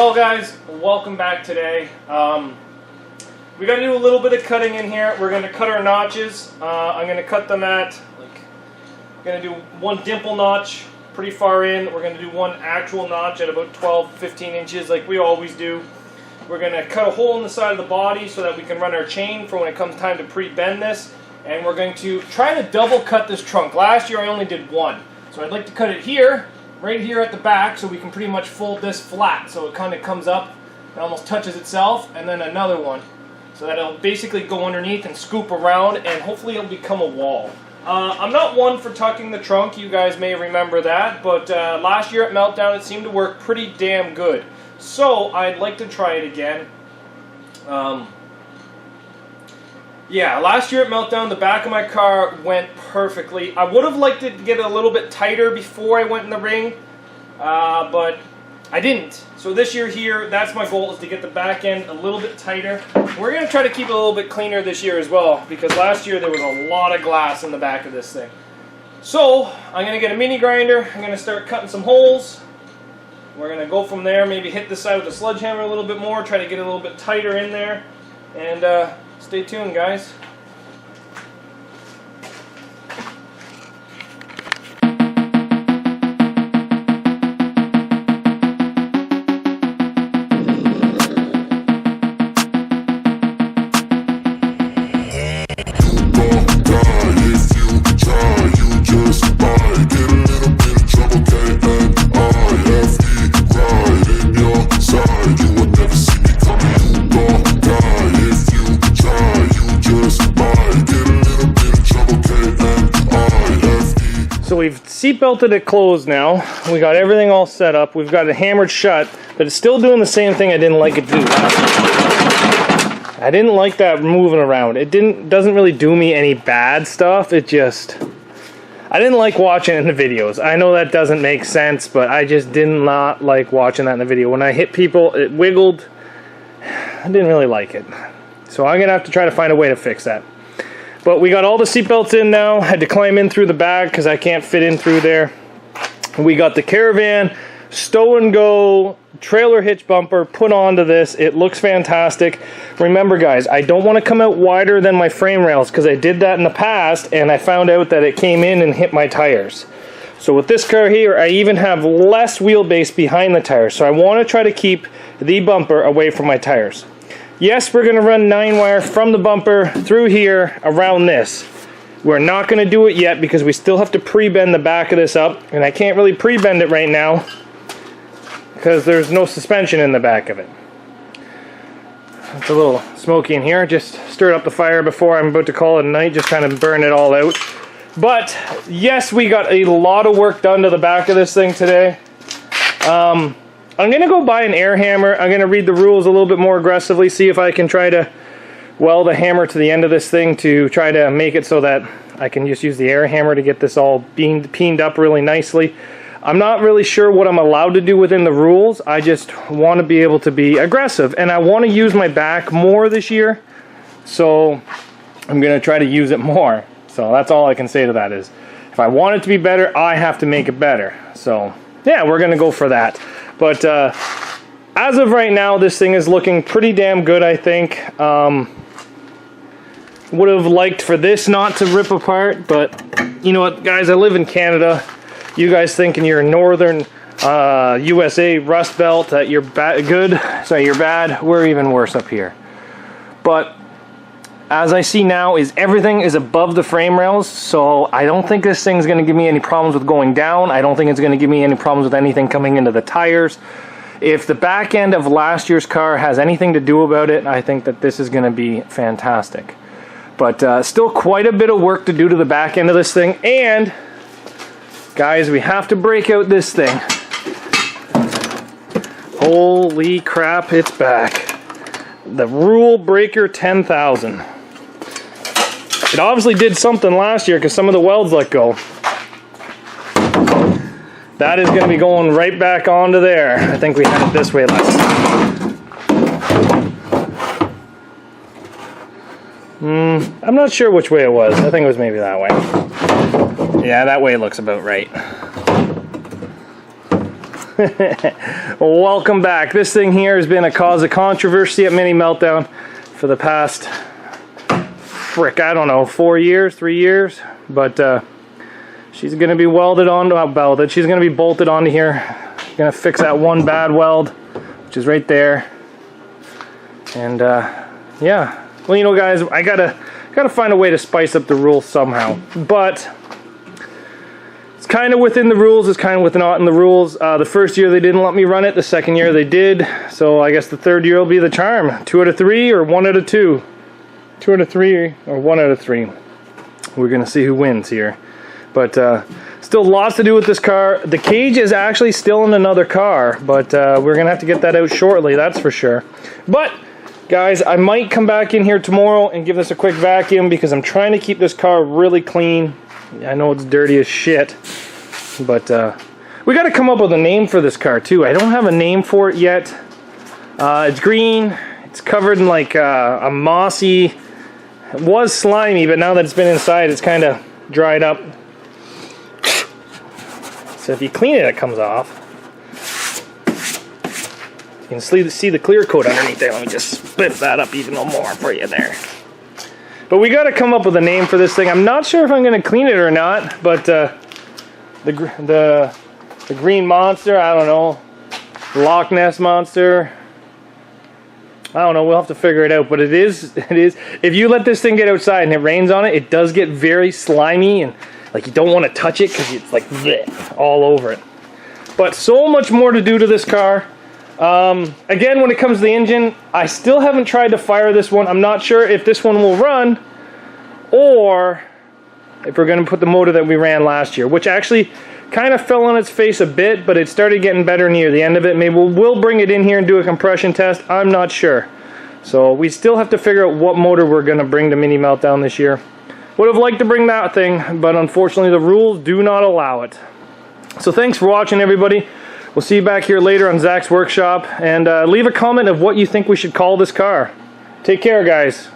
Well guys, welcome back today. We got to do a little bit of cutting in here. We're going to cut our notches. I'm going to cut them at, I'm going to do one dimple notch pretty far in. We're going to do one actual notch at about 12-15 inches like we always do. We're going to cut a hole in the side of the body so that we can run our chain for when it comes time to pre-bend this. And we're going to try to double cut this trunk. Last year I only did one. So I'd like to cut it here, right here at the back, so we can pretty much fold this flat so it kind of comes up and almost touches itself, and then another one so that it'll basically go underneath and scoop around and hopefully it'll become a wall. I'm not one for tucking the trunk, you guys may remember that, but last year at Meltdown it seemed to work pretty damn good. So I'd like to try it again. Yeah, last year at Meltdown, the back of my car went perfectly. I would have liked it to get a little bit tighter before I went in the ring, but I didn't. So this year here, that's my goal, is to get the back end a little bit tighter. We're going to try to keep it a little bit cleaner this year as well, because last year there was a lot of glass in the back of this thing. So I'm going to get a mini grinder. I'm going to start cutting some holes. We're going to go from there, maybe hit this side with a sledgehammer a little bit more, try to get a little bit tighter in there, and stay tuned, guys. So we've seat belted it closed now. We got everything all set up. We've got it hammered shut, but it's still doing the same thing I didn't like it to do last time. I didn't like that moving around. It doesn't really do me any bad stuff. It just, I didn't like watching it in the videos. I know that doesn't make sense, but I just did not like watching that in the video. When I hit people, it wiggled. I didn't really like it. So I'm gonna have to try to find a way to fix that. But we got all the seatbelts in now. Had to climb in through the back because I can't fit in through there. We got the Caravan stow and go trailer hitch bumper put onto this. It looks fantastic. Remember guys, I don't want to come out wider than my frame rails because I did that in the past and I found out that it came in and hit my tires. So with this car here, I even have less wheelbase behind the tires. So I want to try to keep the bumper away from my tires. Yes, we're going to run 9-wire from the bumper through here around this. We're not going to do it yet because we still have to pre-bend the back of this up, and I can't really pre-bend it right now because there's no suspension in the back of it. It's a little smoky in here. Just stirred up the fire before I'm about to call it a night, just kind of burn it all out. But yes, we got a lot of work done to the back of this thing today. I'm going to go buy an air hammer. I'm going to read the rules a little bit more aggressively, see if I can try to weld a hammer to the end of this thing to try to make it so that I can just use the air hammer to get this all peened up really nicely. I'm not really sure what I'm allowed to do within the rules. I just want to be able to be aggressive, and I want to use my back more this year, so I'm going to try to use it more. So that's all I can say to that is, if I want it to be better, I have to make it better. So yeah, we're going to go for that. But as of right now, this thing is looking pretty damn good, I think. Would have liked for this not to rip apart, but you know what, guys, I live in Canada. You guys thinking you're northern USA Rust Belt, that you're good, sorry, you're bad. We're even worse up here. But as I see now, is everything is above the frame rails, so I don't think this thing's going to give me any problems with going down. I don't think it's going to give me any problems with anything coming into the tires. If the back end of last year's car has anything to do about it, I think that this is going to be fantastic. But still quite a bit of work to do to the back end of this thing. And guys, we have to break out this thing. Holy crap, it's back. The Rule Breaker 10,000. It obviously did something last year because some of the welds let go. That is going to be going right back onto there. I think we had it this way last time. I'm not sure which way it was. I think it was maybe that way. Yeah, that way looks about right. Welcome back. This thing here has been a cause of controversy at Mini Meltdown for the past, I don't know, 3 years. But she's going to be welded onto, she's going to be bolted onto here. Going to fix that one bad weld, which is right there. And yeah, well, you know, guys, I gotta find a way to spice up the rules somehow. But it's kind of within the rules, it's kind of not in the rules. The first year they didn't let me run it, the second year they did. So I guess the third year will be the charm. 2 out of 3 or 1 out of 2? 2 out of 3 or 1 out of 3. We're gonna see who wins here. But still lots to do with this car. The cage is actually still in another car, but we're gonna have to get that out shortly, that's for sure. But guys, I might come back in here tomorrow and give this a quick vacuum because I'm trying to keep this car really clean. I know it's dirty as shit, but we got to come up with a name for this car too. I don't have a name for it yet. It's green. It's covered in like a mossy. It was slimy, but now that it's been inside, it's kind of dried up. So if you clean it, it comes off. You can see the clear coat underneath there. Let me just split that up even more for you there. But we got to come up with a name for this thing. I'm not sure if I'm going to clean it or not, but the green monster, I don't know, Loch Ness monster, I don't know. We'll have to figure it out. But it is. If you let this thing get outside and it rains on it, it does get very slimy and like you don't want to touch it because it's like bleh, all over it. But so much more to do to this car. Again, when it comes to the engine, I still haven't tried to fire this one. I'm not sure if this one will run or if we're going to put the motor that we ran last year, which actually kind of fell on its face a bit, but it started getting better near the end of it. Maybe we'll bring it in here and do a compression test. I'm not sure. So we still have to figure out what motor we're going to bring to Mini Meltdown this year. Would have liked to bring that thing, but unfortunately the rules do not allow it. So thanks for watching, everybody. We'll see you back here later on Zach's Workshop, and leave a comment of what you think we should call this car. Take care, guys.